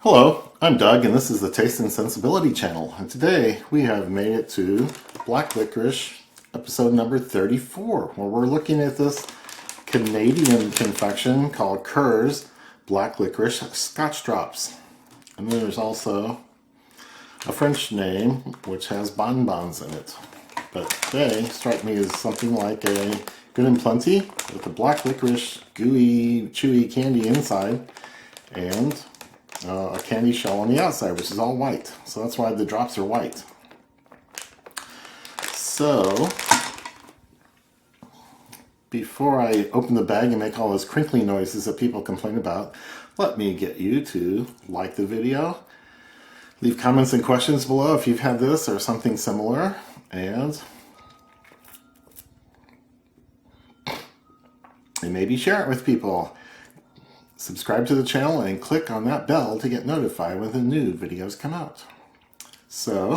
Hello, I'm Doug and this is the Taste and Sensibility channel, and today we have made it to Black Licorice episode number 34, where we're looking at this Canadian confection called Kerr's Black Licorice Scotch Drops. And then there's also a French name which has bonbons in it. But they strike me as something like a Good and Plenty with the black licorice gooey, chewy candy inside and a candy shell on the outside, which is all white. So that's why the drops are white. So before I open the bag and make all those crinkly noises that people complain about, let me get you to like the video, leave comments and questions below if you've had this or something similar, and maybe share it with people. Subscribe to the channel and click on that bell to get notified when the new videos come out. So,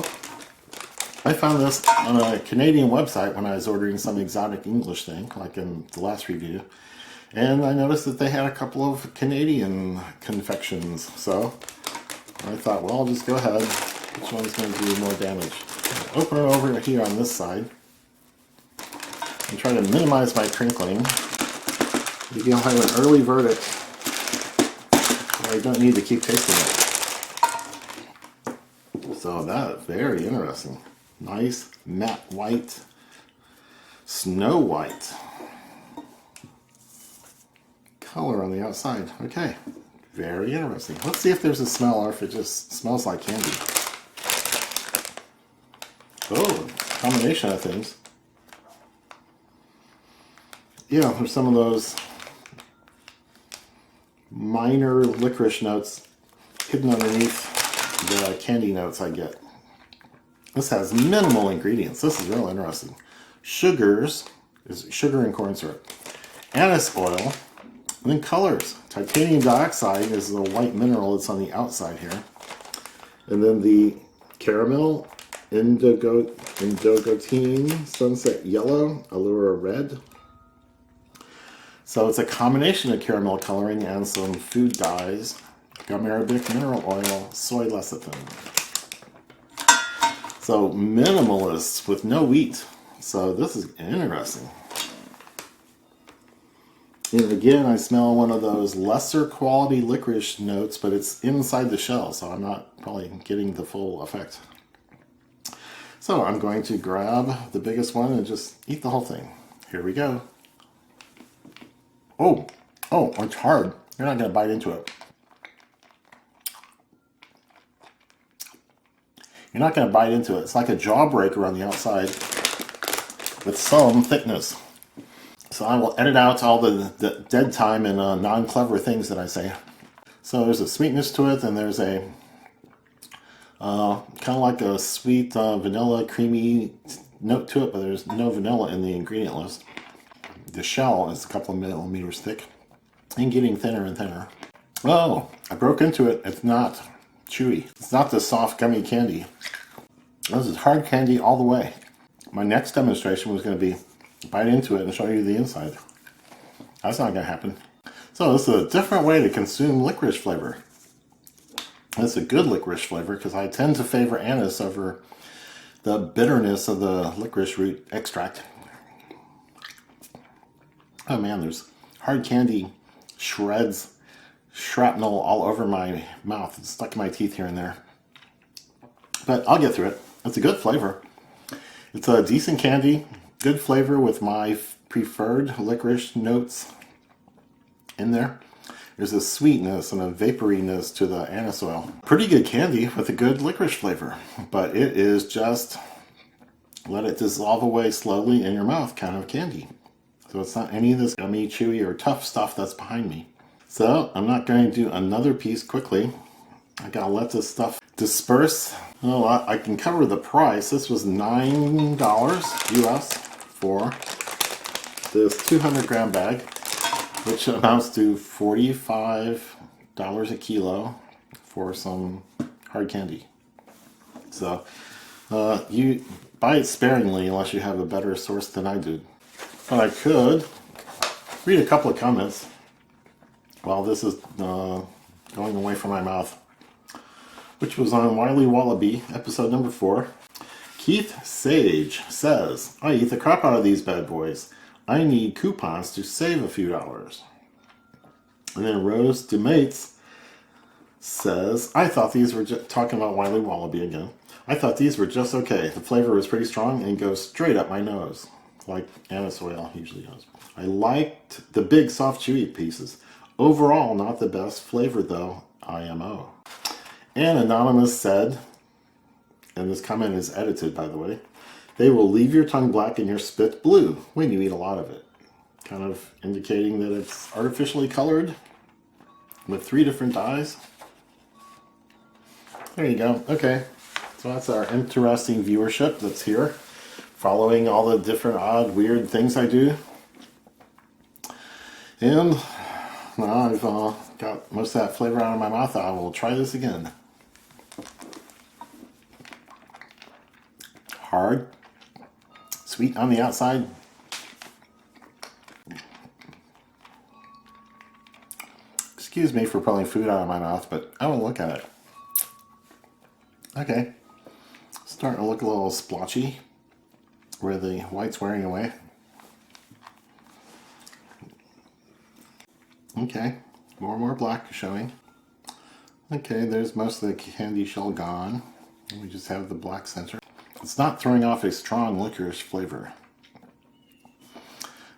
I found this on a Canadian website when I was ordering some exotic English thing, like in the last review. And I noticed that they had a couple of Canadian confections. So, I thought, well, I'll just go ahead. Which one's going to do more damage? Open it over here on this side. And try to minimize my crinkling. Maybe I'll have an early verdict. I don't need to keep tasting it. So that's very interesting. Nice matte white, snow white color on the outside. Okay, very interesting. Let's see if there's a smell or if it just smells like candy. Oh, combination of things. Yeah, there's some of those minor licorice notes hidden underneath the candy notes I get. This has minimal ingredients. This is real interesting. Sugars is sugar and corn syrup, anise oil, and then colors. Titanium dioxide is the white mineral that's on the outside here, and then the caramel, indigotine, sunset yellow, allura red. So it's a combination of caramel coloring and some food dyes, gum arabic, mineral oil, soy lecithin. So minimalist with no wheat. So this is interesting. And again, I smell one of those lesser quality licorice notes, but it's inside the shell, so I'm not probably getting the full effect. So I'm going to grab the biggest one and just eat the whole thing. Here we go. Oh, it's hard. You're not going to bite into it. You're not going to bite into it. It's like a jawbreaker on the outside with some thickness. So I will edit out all the dead time and non-clever things that I say. So there's a sweetness to it, and there's a kind of like a sweet vanilla creamy note to it, but there's no vanilla in the ingredient list. The shell is a couple of millimeters thick and getting thinner and thinner. Oh, I broke into it. It's not chewy. It's not the soft gummy candy. This is hard candy all the way. My next demonstration was going to be bite into it and show you the inside. That's not going to happen. So this is a different way to consume licorice flavor. It's a good licorice flavor because I tend to favor anise over the bitterness of the licorice root extract. Oh man, there's hard candy shreds, shrapnel all over my mouth. It's stuck in my teeth here and there. But I'll get through it. It's a good flavor. It's a decent candy, good flavor with my preferred licorice notes in there. There's a sweetness and a vaporiness to the anise oil. Pretty good candy with a good licorice flavor, but it is just let it dissolve away slowly in your mouth kind of candy. So it's not any of this gummy, chewy, or tough stuff that's behind me. So I'm not going to do another piece quickly. I gotta let this stuff disperse. Oh, I can cover the price. This was $9 US for this 200 gram bag, which amounts to $45 a kilo for some hard candy. So you buy it sparingly unless you have a better source than I do. But I could read a couple of comments while this is going away from my mouth. which was on Wily Wallaby, episode number 4. Keith Sage says, I eat the crap out of these bad boys. I need coupons to save a few dollars. And then Rose DeMates says, I thought these were just, talking about Wily Wallaby again, I thought these were just okay. The flavor was pretty strong and goes straight up my nose, like anise oil usually does. I liked the big, soft, chewy pieces. Overall, not the best flavor though, IMO. And Anonymous said, and this comment is edited by the way, they will leave your tongue black and your spit blue when you eat a lot of it. Kind of indicating that it's artificially colored with 3 different dyes. There you go. Okay, so that's our interesting viewership that's here, following all the different odd, weird things I do. And now I've got most of that flavor out of my mouth. I will try this again. Hard, sweet on the outside. Excuse me for pulling food out of my mouth, but I will look at it. Okay, starting to look a little splotchy where the white's wearing away. Okay, more and more black showing. Okay, there's most of the candy shell gone. We just have the black center. It's not throwing off a strong licorice flavor.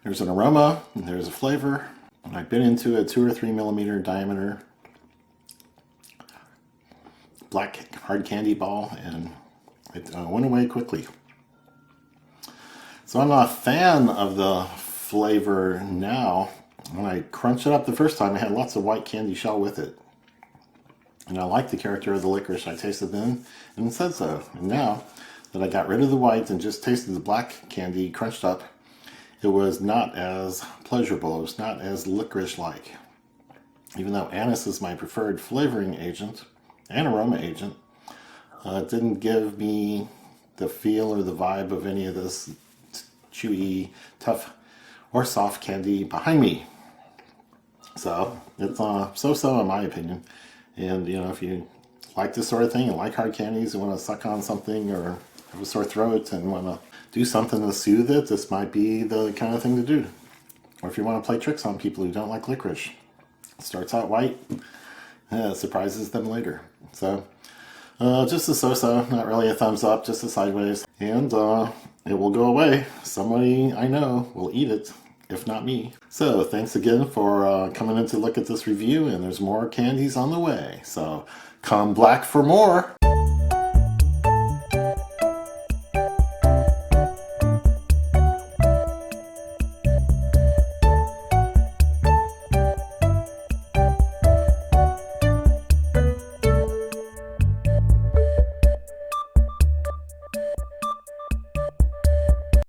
There's an aroma, and there's a flavor. And I've been into a 2 or 3 millimeter diameter black hard candy ball, and it went away quickly. So I'm not a fan of the flavor now. When I crunched it up the first time, I had lots of white candy shell with it. And I liked the character of the licorice I tasted then, and said so. And now that I got rid of the white and just tasted the black candy crunched up, it was not as pleasurable. It was not as licorice-like. Even though anise is my preferred flavoring agent and aroma agent, it didn't give me the feel or the vibe of any of this chewy, tough, or soft candy behind me. So it's so-so in my opinion. And you know, if you like this sort of thing and like hard candies and want to suck on something or have a sore throat and want to do something to soothe it, this might be the kind of thing to do. Or if you want to play tricks on people who don't like licorice. It starts out white, surprises them later. So just a so-so, not really a thumbs up, just a sideways. And it will go away. Somebody I know will eat it, if not me. So thanks again for coming in to look at this review, and there's more candies on the way. So come black for more.